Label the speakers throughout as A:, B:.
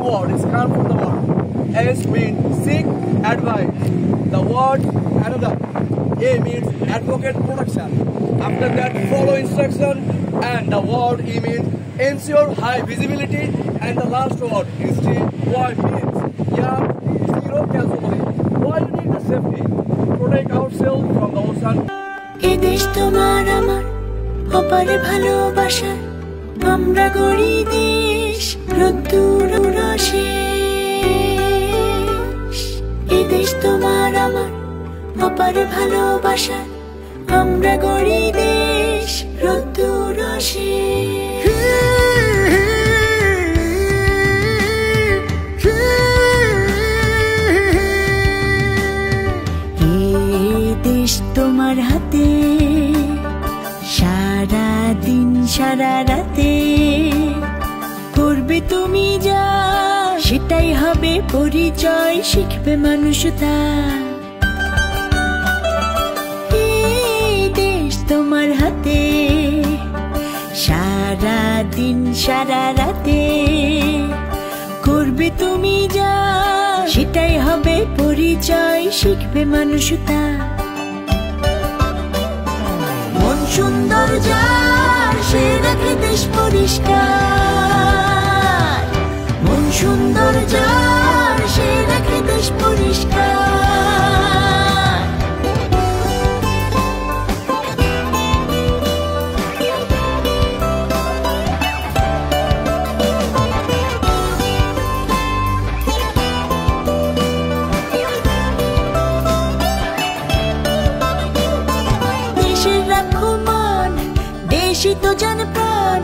A: word is come from the word. S means seek advice. The word another. A means advocate protection. After that follow instruction, and the word E means ensure high visibility, and the last word is T. Y means zero casualty. Why you need the safety? Protect ourselves from the ocean.
B: এ দেশ তোমার আমার অপারে ভালোবাসা, আমরা গড়ি দেশ রোদ্দুর শেষ। এ দেশ তোমার আমার অপারে ভালোবাসা, আমরা গড়ি দেশ রোদ্দুর শেষ। তোমার হাতে সারা দিন সারা রাতে করবে তুমি যা, সেটাই হবে পরিচয়, শিখবে মানুষতা। এই দেশ তোমার হাতে সারা দিন সারা রাতে করবে তুমি যা, সেটাই হবে পরিচয়, শিখবে মানুষতা। সুন্দর যার সে রাখে দেশ পরিষ্কার, মন সুন্দর যার সে রাখে দেশ পরিষ্কার। তো জান প্রাণ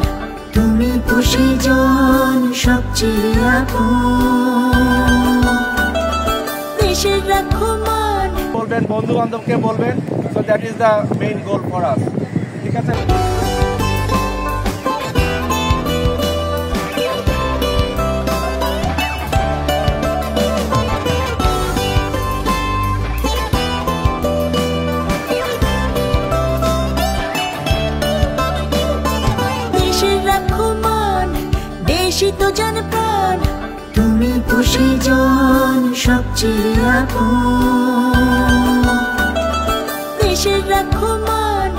B: তুমি খুশি জন সবচেয়ে আপন, দেশের রাখো মান।
A: বলবেন বন্ধু বান্ধবকে বলবেন, so that is the main goal for us. ঠিক আছে।
B: তো জান প্রাণ তুমি খুশি জন সবচেয়ে আপন, দেশের রাখো মান।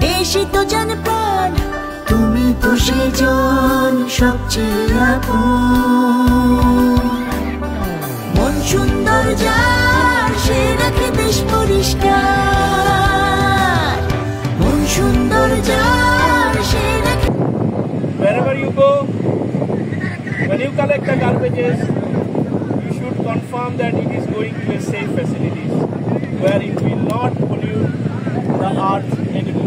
B: দেশই তো জান প্রাণ তুমি খুশি জন সবচেয়ে আপন, মন সুন্দর যার সে রাখে দেশ পরিষ্কার, মন সুন্দর যার সে রাখে।
A: Wherever you go, when you collect the garbages, you should confirm that it is going to a safe facilities where it will not pollute the earth anymore.